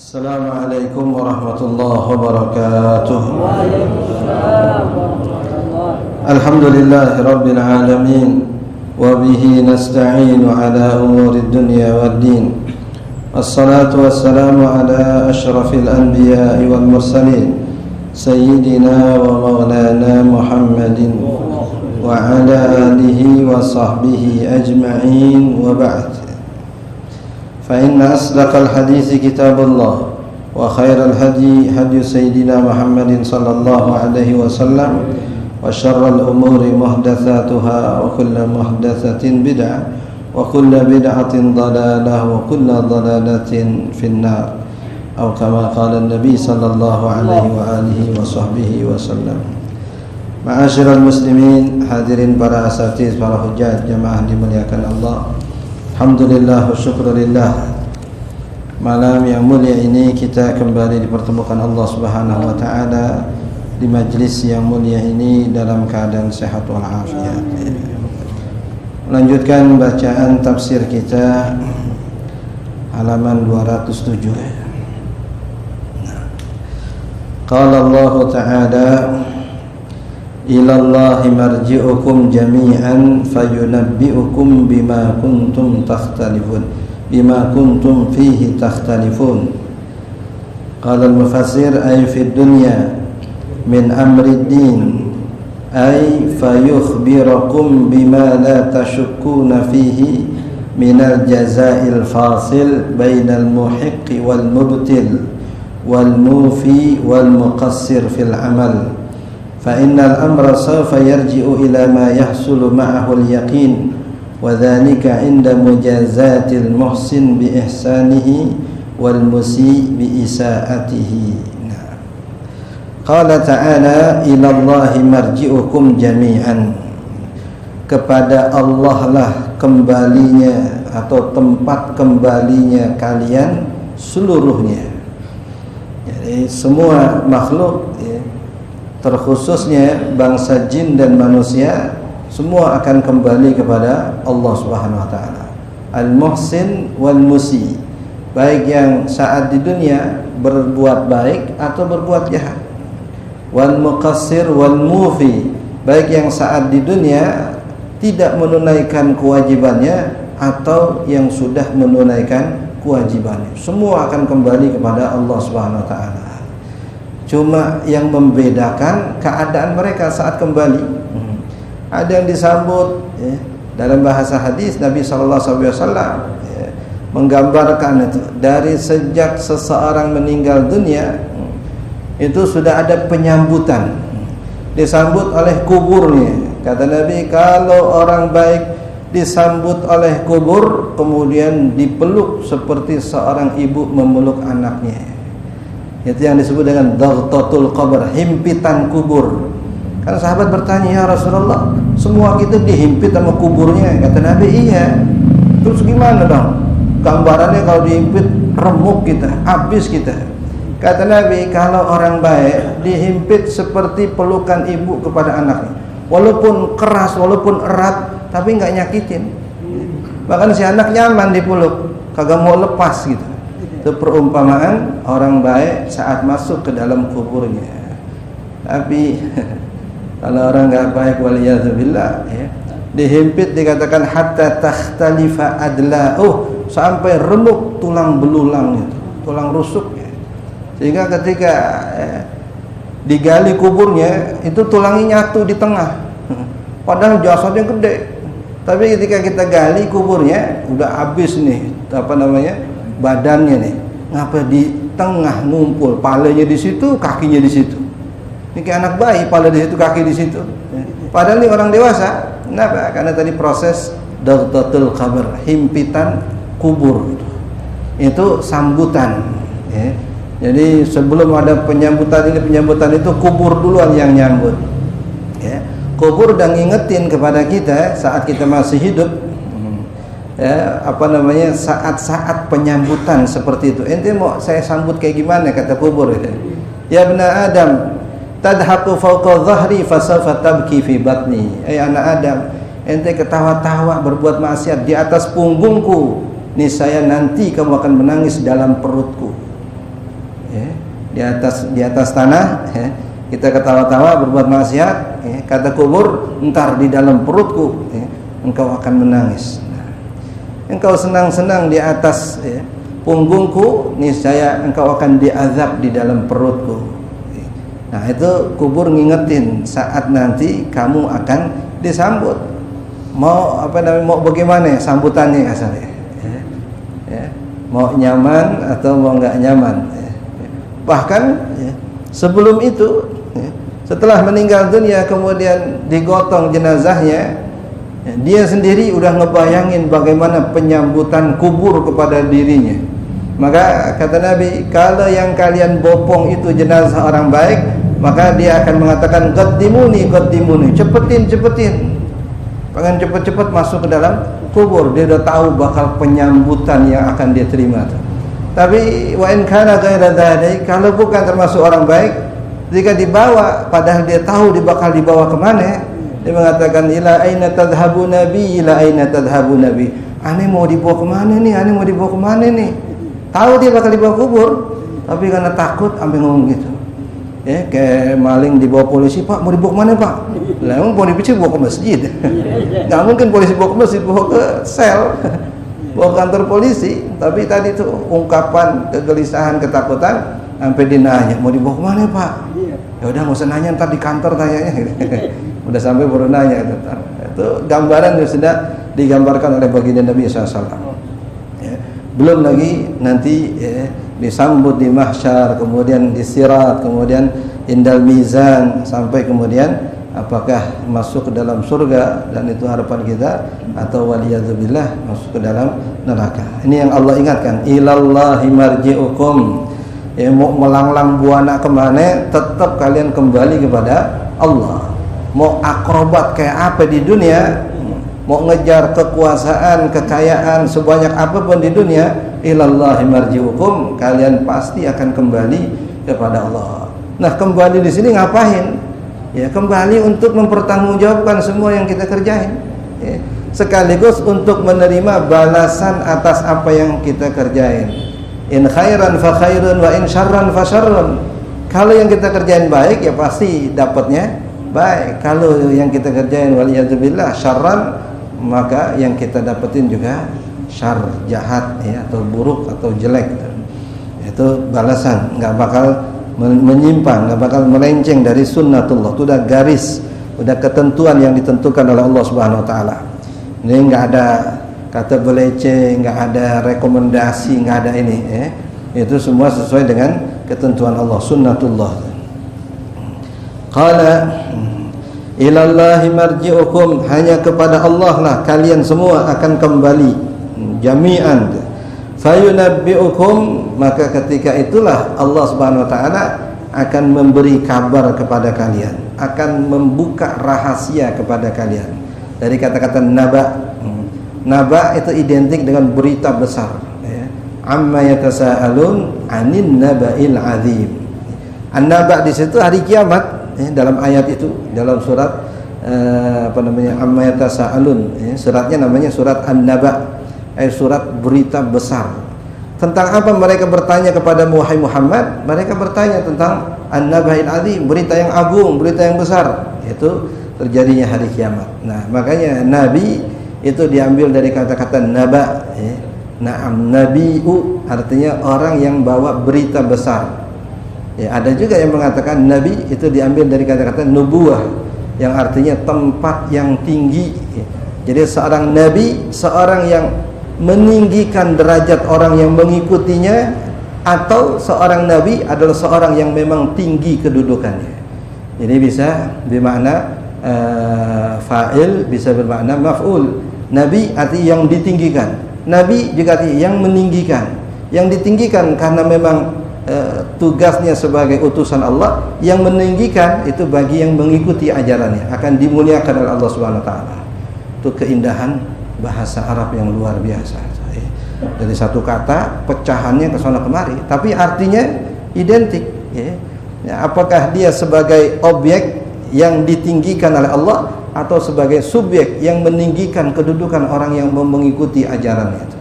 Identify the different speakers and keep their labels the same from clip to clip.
Speaker 1: Assalamualaikum warahmatullahi wabarakatuh. Alhamdulillahi rabbil alamin wa bihi nasta'inu ala umurid dunya waddin. Assalatu wassalamu ala asyrafil anbiya'i wal mursalin sayyidina wa maulana Muhammadin wa ala alihi wa sahbihi ajma'in wa ba'd. فإن أصدق الحديث كتاب الله وخير الهدي هدي سيدنا محمد صلى الله عليه وسلم وشر الأمور محدثاتها وكل محدثة بدعة وكل بدعة ضلالة وكل ضلالة في النار أو كما قال النبي صلى الله عليه وآله وصحبه وسلم. Ma'asyiral muslimin, hadirin para asatiz, para hujjah, jamaah dimuliakan Allah. Alhamdulillah wa syukurillah. Malam yang mulia ini kita kembali dipertemukan Allah Subhanahu wa taala di majlis yang mulia ini dalam keadaan sehat wal afiat. Melanjutkan bacaan tafsir kita halaman 207. Qala Allah taala ilallahi marji'ukum jami'an fayunabbi'ukum bima kuntum fihi takhtalifun. Qala al-mufassir ay fi dunya min amri din ay fayukhbirakum bima la tashukkuna fihi min al-jaza'il fasil bainal muhiqqi wal mubtil wal mufi wal muqassir fil amal. فإن الأمر سوف يرجع إلى ما يحصل معه اليقين وذلك عند مجازات المحسن بإحسانه والمسيء بإساءته. قال تعالى إلى الله مرجعكم جميعا. Kepada Allah lah kembalinya atau tempat kembalinya kalian seluruhnya. Jadi semua makhluk, terkhususnya bangsa jin dan manusia, semua akan kembali kepada Allah Subhanahu wa taala. Al-Muhsin wal Musi, baik yang saat di dunia berbuat baik atau berbuat jahat. Wal Muqassir wal Mufi, baik yang saat di dunia tidak menunaikan kewajibannya atau yang sudah menunaikan kewajibannya. Semua akan kembali kepada Allah Subhanahu wa taala. Cuma yang membedakan keadaan mereka saat kembali. Ada yang disambut, dalam bahasa hadis Nabi SAW menggambarkan itu, dari sejak seseorang meninggal dunia itu sudah ada penyambutan, disambut oleh kuburnya. Kata Nabi, kalau orang baik disambut oleh kubur, kemudian dipeluk seperti seorang ibu memeluk anaknya. Itu yang disebut dengan dhaghtatul qabr, himpitan kubur. Kan sahabat bertanya, ya Rasulullah, semua kita dihimpit sama kuburnya? Kata Nabi, iya. Terus gimana dong? Gambarannya kalau dihimpit, remuk kita, habis kita. Kata Nabi, kalau orang baik dihimpit seperti pelukan ibu kepada anaknya, walaupun keras, walaupun erat, tapi nggak nyakitin. Bahkan si anak nyaman dipeluk, kagak mau lepas gitu. Itu perumpamaan orang baik saat masuk ke dalam kuburnya. Tapi kalau orang enggak baik, waliyadzubillah, dihimpit, dikatakan hatta takhtalifa adla'uh, sampai remuk tulang belulangnya, tulang rusuknya. Sehingga ketika digali kuburnya, itu tulangnya nyatu di tengah. Padahal jasadnya gede. Tapi ketika kita gali kuburnya, udah habis nih, badannya nih, ngapa di tengah ngumpul, palanya di situ, kakinya di situ. Ini kayak anak bayi, pala di situ, kaki di situ. Padahal ini orang dewasa. Kenapa? Karena tadi proses dhaghtatul qabr, himpitan kubur. Itu sambutan. Jadi sebelum ada penyambutan itu kubur duluan yang nyambut. Kubur dan ngingetin kepada kita saat kita masih hidup. Saat-saat penyambutan seperti itu. Ente mau saya sambut kayak gimana, kata kubur itu. Ya bna Adam, tadhaku fawqa dhahri fasawfa tabki fi batni. Anak Adam, ente ketawa-tawa berbuat maksiat di atas punggungku, niscaya nanti kamu akan menangis dalam perutku. ya, di atas tanah, ya, kita ketawa-tawa berbuat maksiat, ya, kata kubur, entar di dalam perutku, ya, engkau akan menangis. Nah, engkau senang-senang di atas, ya, punggungku, niscaya engkau akan diazab di dalam perutku. Nah, itu kubur ngingetin saat nanti kamu akan disambut. Mau mau bagaimana sambutannya kasarnya, ya, ya, mau nyaman atau mau nggak nyaman, ya. Bahkan, ya, sebelum itu, ya, setelah meninggal dunia kemudian digotong jenazahnya, ya, dia sendiri udah ngebayangin bagaimana penyambutan kubur kepada dirinya. Maka kata Nabi, kalau yang kalian bopong itu jenazah orang baik, maka dia akan mengatakan qaddimuni, cepetin, pengen cepet-cepet masuk ke dalam kubur. Dia udah tahu bakal penyambutan yang akan dia terima. Tapi wa in kana ghaira dzalik, kalau bukan termasuk orang baik, jika dibawa padahal dia tahu dia bakal dibawa kemana, dia mengatakan ila aina tadhhabu nabi, ila aina tadhhabu nabi. Ane mau dibawa kemana nih? Tahu dia bakal dibawa kubur, tapi karena takut sampai ngomong gitu. Ya, kayak maling dibawa polisi, Pak, mau dibawa kemana, Pak? Lah, emang mau dibawa ke masjid? Nggak mungkin polisi bawa ke masjid, bawa ke sel, bawa ke kantor polisi. Tapi tadi itu ungkapan kegelisahan, ketakutan, sampai dinanya, mau dibawa kemana, Pak? Ya udah, nggak usah nanya, ntar di kantor tanyanya. Udah sampai baru nanya. Itu gambaran yang sudah digambarkan oleh baginda Nabi SAW. Ya. Belum lagi nanti, ya, disambut di mahsyar, kemudian di sirat, kemudian indal mizan, sampai kemudian apakah masuk ke dalam surga, dan itu harapan kita, atau waliyadzubillah masuk ke dalam neraka. Ini yang Allah ingatkan, ilallahi marji'ukum, ya, mau melanglang buana kemana, tetap kalian kembali kepada Allah. Mau akrobat kayak apa di dunia, mau ngejar kekuasaan, kekayaan sebanyak apapun di dunia, ilallahi marji'ukum, kalian pasti akan kembali kepada Allah. Nah, kembali di sini ngapain? Ya, kembali untuk mempertanggungjawabkan semua yang kita kerjain, ya, sekaligus untuk menerima balasan atas apa yang kita kerjain. In khairan fa khairun wa in syarran fa syarrun. Kalau yang kita kerjain baik, ya pasti dapatnya baik. Kalau yang kita kerjain waliyadzubillah syarran, maka yang kita dapetin juga syar, jahat, ya, atau buruk atau jelek. Itu balasan, nggak bakal menyimpang, nggak bakal melenceng dari sunnatullah. Itu udah garis, udah ketentuan yang ditentukan oleh Allah Subhanahu Wa Taala. Ini nggak ada kata beleceh, nggak ada rekomendasi, nggak ada ini, ya. Itu semua sesuai dengan ketentuan Allah, sunnatullah. Qala ilallahi marji'ukum, hanya kepada Allah lah kalian semua akan kembali, jami'an. Fayunabbi'ukum, maka ketika itulah Allah Subhanahu wa taala akan memberi kabar kepada kalian, akan membuka rahasia kepada kalian. Dari kata-kata naba. Naba itu identik dengan berita besar, ya. Amma yatasaalun 'anin naba'il 'adzim. An-naba di situ hari kiamat, ya, dalam ayat itu, dalam surat Amma yatasaalun, ya, suratnya namanya surat An-Naba, surat berita besar. Tentang apa mereka bertanya kepada Muhammad? Mereka bertanya tentang An-Naba'il 'Adzim, berita yang agung, berita yang besar, yaitu terjadinya hari kiamat. Nah, makanya nabi itu diambil dari kata-kata naba, ya. Na'am, nabi'u artinya orang yang bawa berita besar. Ya, ada juga yang mengatakan nabi itu diambil dari kata-kata nubuwah, yang artinya tempat yang tinggi, ya. Jadi seorang nabi, seorang yang meninggikan derajat orang yang mengikutinya, atau seorang nabi adalah seorang yang memang tinggi kedudukannya. Jadi bisa bermakna fa'il, bisa bermakna maf'ul. Nabi arti yang ditinggikan, nabi juga arti yang meninggikan. Yang ditinggikan karena memang tugasnya sebagai utusan Allah. Yang meninggikan itu bagi yang mengikuti ajarannya, akan dimuliakan oleh Allah Subhanahu wa taala. Itu keindahan bahasa Arab yang luar biasa. Dari satu kata pecahannya ke sana kemari, tapi artinya identik, ya. Ya, apakah dia sebagai objek yang ditinggikan oleh Allah, atau sebagai subjek yang meninggikan kedudukan orang yang mengikuti ajarannya itu.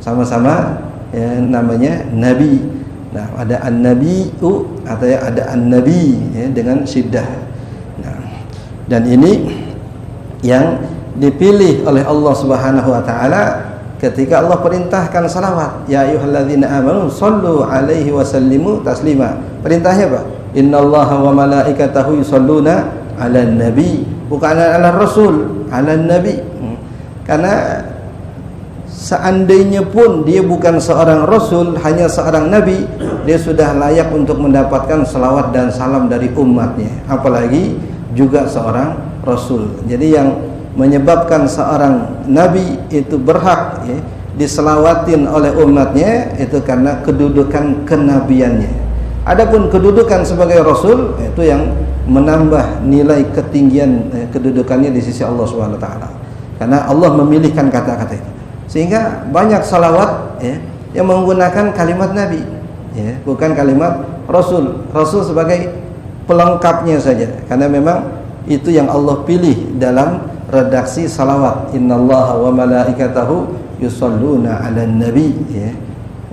Speaker 1: Sama-sama, ya, namanya nabi. Nah, ada an-nabi'u atau ada an-nabi ya, dengan syiddah. Nah, dan ini yang dipilih oleh Allah Subhanahu wa taala ketika Allah perintahkan salawat. Ya ayyuhalladzina amanu shallu alaihi wa sallimu taslima. Perintahnya apa? Innallaha wa malaikatahu yusholluna 'alan nabi, bukan 'ala rasul, 'alan nabi. Karena seandainya pun dia bukan seorang rasul, hanya seorang nabi, dia sudah layak untuk mendapatkan salawat dan salam dari umatnya, apalagi juga seorang rasul. Jadi yang menyebabkan seorang nabi itu berhak ya, diselawatin oleh umatnya itu karena kedudukan kenabiannya. Adapun kedudukan sebagai rasul itu yang menambah nilai ketinggian kedudukannya di sisi Allah Subhanahu wa taala. Karena Allah memilihkan kata-kata itu. Sehingga banyak salawat ya, yang menggunakan kalimat nabi ya, bukan kalimat rasul. Rasul sebagai pelengkapnya saja. Karena memang itu yang Allah pilih dalam redaksi salawat. Innallaha wa malaikatahu yusholluna 'alan nabi ya.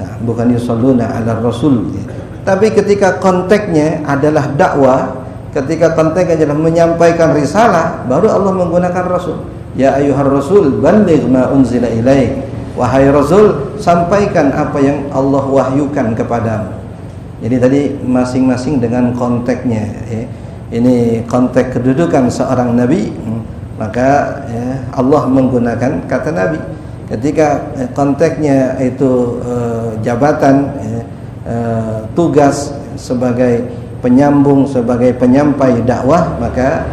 Speaker 1: Nah, bukan yusholluna 'alar rasul ya. Tapi ketika konteksnya adalah dakwah, ketika konteksnya adalah menyampaikan risalah, baru Allah menggunakan rasul. Ya ayyuhar rasul balligh ma unzila ilaik. Wahai rasul, sampaikan apa yang Allah wahyukan kepadamu. Jadi tadi masing-masing dengan konteksnya ya. Ini konteks kedudukan seorang nabi, maka ya, Allah menggunakan kata nabi. Ketika konteksnya itu jabatan ya, tugas sebagai penyambung, sebagai penyampai dakwah, maka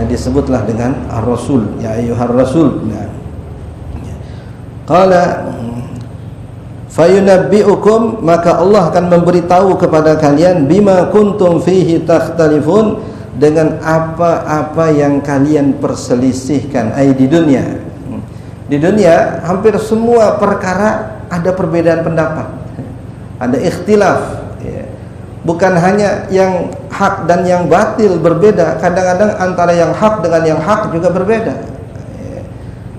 Speaker 1: disebutlah dengan ar-rasul, ya ayyuhar rasul. Nah, qala fayunabbi'ukum, maka Allah akan memberitahu kepada kalian bima kuntum fihi takhtalifun, dengan apa-apa yang kalian perselisihkan di dunia. Di dunia hampir semua perkara ada perbedaan pendapat, ada ikhtilaf ya. Bukan hanya yang hak dan yang batil berbeda, kadang-kadang antara yang hak dengan yang hak juga berbeda.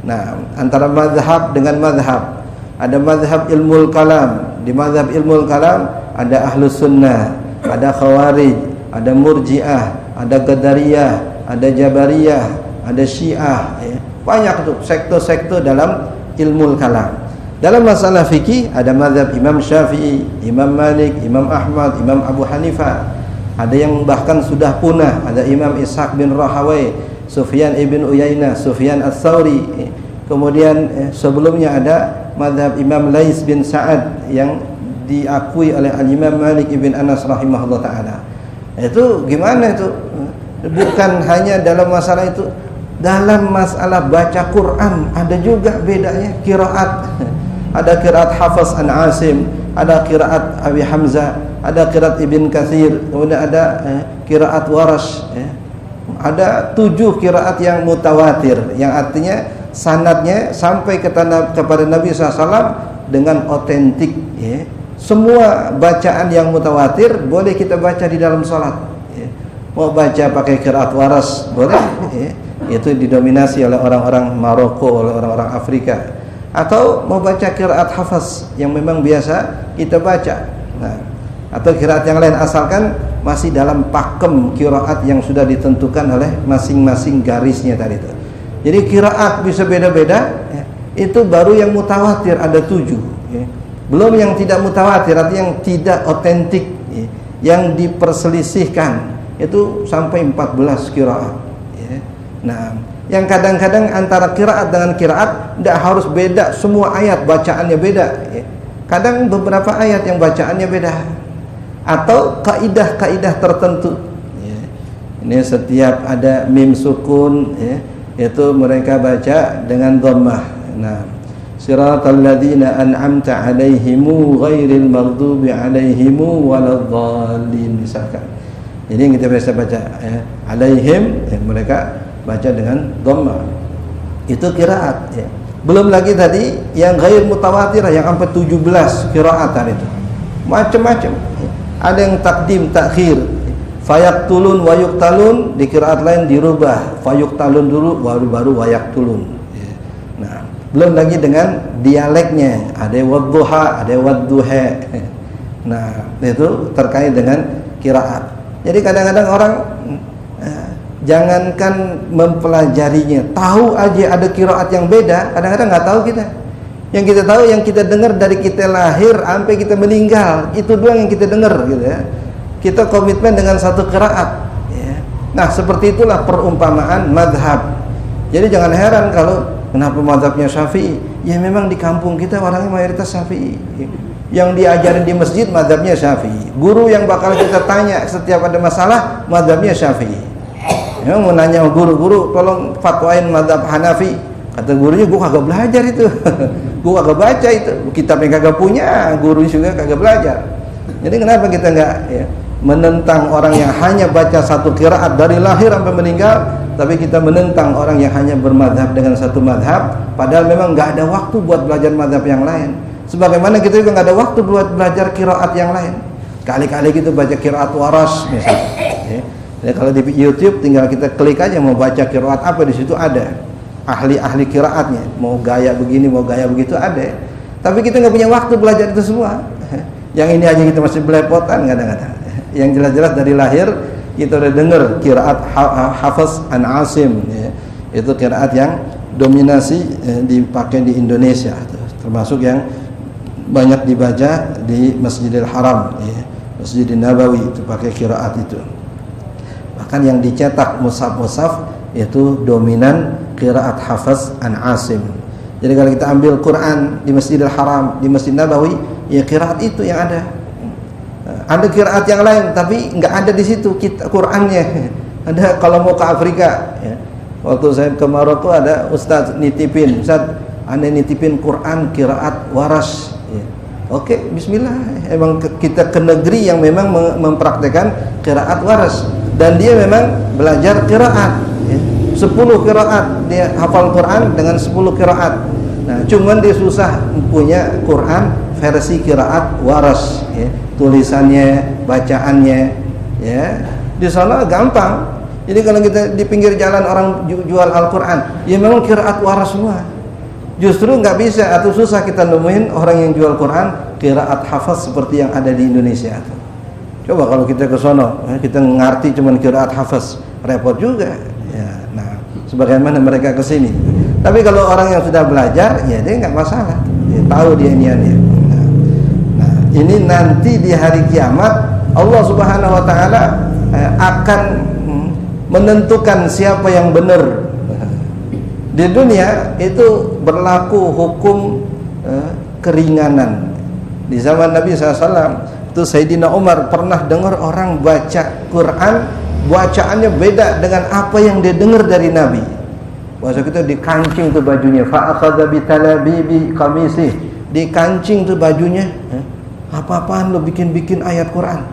Speaker 1: Nah, antara mazhab dengan mazhab. Ada mazhab ilmul kalam. Di mazhab ilmul kalam ada ahlus sunnah, ada khawarij, ada murji'ah, ada qadariyah, ada jabariyah, ada syiah ya. Banyak tuh sektor-sektor dalam ilmul kalam. Dalam masalah fikih ada mazhab Imam Syafi'i, Imam Malik, Imam Ahmad, Imam Abu Hanifah. Ada yang bahkan sudah punah, ada Imam Ishaq bin Rahawai, Sufyan ibn Uyainah, Sufyan Ats-Tsauri. Kemudian sebelumnya ada mazhab Imam Lais bin Sa'ad yang diakui oleh Al-Imam Malik ibn Anas rahimahullah taala. Itu gimana itu? Bukan hanya dalam masalah itu, dalam masalah baca Quran ada juga bedanya qiraat. Ada qiraat Hafiz an Asim, ada qiraat Abi Hamzah, ada qiraat Ibn Katsir, kemudian ada qiraat Warash ya. Ada 7 qiraat yang mutawatir, yang artinya sanadnya sampai kepada Nabi SAW dengan otentik ya. Semua bacaan yang mutawatir boleh kita baca di dalam salat ya. Mau baca pakai qiraat Warash boleh ya. Itu didominasi oleh orang-orang Maroko, oleh orang-orang Afrika. Atau mau baca qiraat Hafiz yang memang biasa kita baca. Nah, atau qiraat yang lain, asalkan masih dalam pakem qiraat yang sudah ditentukan oleh masing-masing garisnya tadi itu. Jadi qiraat bisa beda-beda ya. Itu baru yang mutawatir ada 7 ya. Belum yang tidak mutawatir, artinya yang tidak otentik ya, yang diperselisihkan itu sampai 14 qiraat ya. Nah, yang kadang-kadang antara qiraat dengan qiraat tidak harus beda, semua ayat bacaannya beda ya. Kadang beberapa ayat yang bacaannya beda, atau kaidah-kaidah tertentu ya. Ini setiap ada mim sukun ya, itu mereka baca dengan dhammah. Nah, siratal ladzina an'amta 'alaihimu ghairil maghdubi 'alaihimu waladdallin misalkan. Jadi kita biasa baca ya, alaihim ya, mereka baca dengan dhammah. Itu qiraat ya. Belum lagi tadi yang ghair mutawatir yang sampai 17 qiraatan itu. Macam-macam. Ya. Ada yang takdim takhir. Fayaqtulun wa yuqtalun, di qiraat lain dirubah. Fayuqtalun dulu baru wayaqtulun. Ya. Nah, belum lagi dengan dialeknya. Ada wadduha, ada wadduha. Nah, itu terkait dengan qiraat. Jadi kadang-kadang orang jangankan mempelajarinya, tahu aja ada qiraat yang beda, kadang-kadang nggak tahu kita. Yang kita tahu, yang kita dengar dari kita lahir sampai kita meninggal, itu doang yang kita dengar gitu ya. Kita komitmen dengan satu qiraat ya. Nah, seperti itulah perumpamaan madhab. Jadi jangan heran kalau kenapa madhabnya Syafi'i. Ya memang di kampung kita orangnya mayoritas Syafi'i. Yang diajarin di masjid madhabnya Syafi'i. Guru yang bakal kita tanya setiap ada masalah madhabnya Syafi'i. Ya, mau nanya guru, tolong fatwain madhab Hanafi. Kata gurunya, gua kagak belajar itu. Gua kagak baca itu. Kitabnya kagak punya, guru juga kagak belajar. Jadi kenapa kita enggak ya, menentang orang yang hanya baca satu qiraat dari lahir sampai meninggal, tapi kita menentang orang yang hanya bermadhab dengan satu madhab, padahal memang enggak ada waktu buat belajar madhab yang lain. Sebagaimana kita juga enggak ada waktu buat belajar qiraat yang lain. Kali-kali kita baca qiraat Waras misalnya. Ya, kalau di YouTube tinggal kita klik aja mau baca qiraat apa, di situ ada ahli-ahli qiraatnya, mau gaya begini, mau gaya begitu ada. Tapi kita nggak punya waktu belajar itu semua. Yang ini aja kita masih belepotan kadang-kadang. Yang jelas-jelas dari lahir kita udah dengar qiraat Hafs an Asim ya. Itu qiraat yang dominasi dipakai di Indonesia, termasuk yang banyak dibaca di Masjidil Haram ya. Masjidil Nabawi itu pakai qiraat itu. Bahkan yang dicetak mushaf-mushaf itu dominan qiraat Hafs an Asim. Jadi kalau kita ambil Quran di Masjidil Haram, di Masjid Nabawi, ya qiraat itu yang ada. Ada qiraat yang lain tapi nggak ada di situ Qurannya. Ada kalau mau ke Afrika ya. Waktu saya ke Maroko ada Ustaz nitipin, Ustaz anda nitipin Quran qiraat Waras ya. Oke, bismillah. Emang kita ke negeri yang memang mempraktekkan qiraat Waras. Dan dia memang belajar qiraat ya. 10 qiraat dia hafal Quran dengan 10 qiraat. Nah, cuman dia susah punya Quran versi qiraat Waras ya. Tulisannya, bacaannya ya. Di sana gampang. Jadi kalau kita di pinggir jalan orang jual Al-Quran, ya memang qiraat Waras semua. Justru nggak bisa atau susah kita nemuin orang yang jual Quran qiraat Hafs seperti yang ada di Indonesia. Coba kalau kita ke sono, kita ngerti cuman qiraat Hafs, repot juga. Ya, nah, sebagaimana mereka ke sini. Tapi kalau orang yang sudah belajar, ya dia nggak masalah. Dia tahu dia niatnya. Nah, ini nanti di hari kiamat Allah Subhanahu wa taala akan menentukan siapa yang benar. Di dunia itu berlaku hukum keringanan. Di zaman Nabi SAW itu Sayyidina Umar pernah dengar orang baca Quran, bacaannya beda dengan apa yang dia dengar dari Nabi. Bahasa kita dikancing tuh bajunya, fa akhadha bi talabibi qamisih, dikancing tuh bajunya. Apa-apaan lo bikin-bikin ayat Quran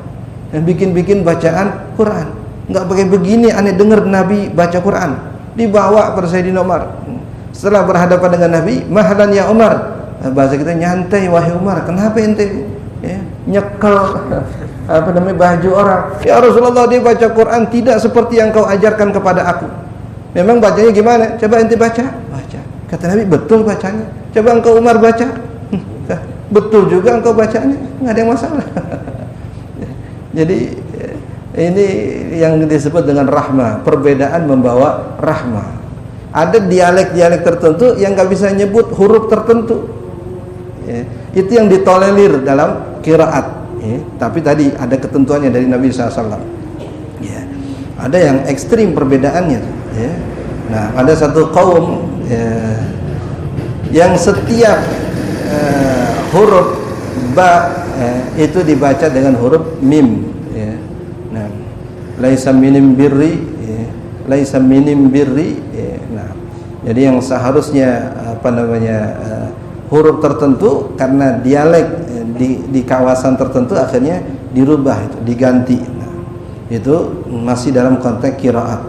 Speaker 1: dan bikin-bikin bacaan Quran. Enggak pakai begini aneh dengar Nabi baca Quran. Dibawa pada Sayyidina Umar. Setelah berhadapan dengan Nabi, mahlan ya Umar. Bahasa kita nyantai wahai Umar, kenapa ente ya, nyekel apa namanya baju orang? Ya Rasulullah, dia baca Quran tidak seperti yang kau ajarkan kepada aku. Memang bacanya gimana? Coba ente baca. Baca. Kata Nabi, betul bacanya. Coba engkau Umar baca. Betul juga engkau bacanya. Enggak ada yang masalah. Jadi ini yang disebut dengan rahmah. Perbedaan membawa rahmah. Ada dialek-dialek tertentu yang nggak bisa nyebut huruf tertentu ya. Itu yang ditolerir dalam qiraat ya. Tapi tadi ada ketentuannya dari Nabi SAW ya. Ada yang ekstrim perbedaannya ya. Nah, ada satu kaum ya, yang setiap huruf ba itu dibaca dengan huruf mim ya. Nah, laisa minim birri ya. Laisa minim birri ya. Nah, jadi yang seharusnya apa namanya huruf tertentu karena dialek di kawasan tertentu akhirnya dirubah, itu diganti. Nah, itu masih dalam konteks qiraat.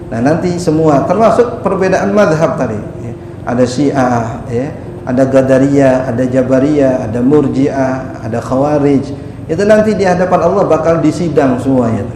Speaker 1: Nah, nanti semua termasuk perbedaan mazhab tadi ya. Ada Syiah ya, ada Qadariyah, ada Jabariyah, ada Murji'ah, ada Khawarij. Itu nanti di hadapan Allah bakal disidang semuanya.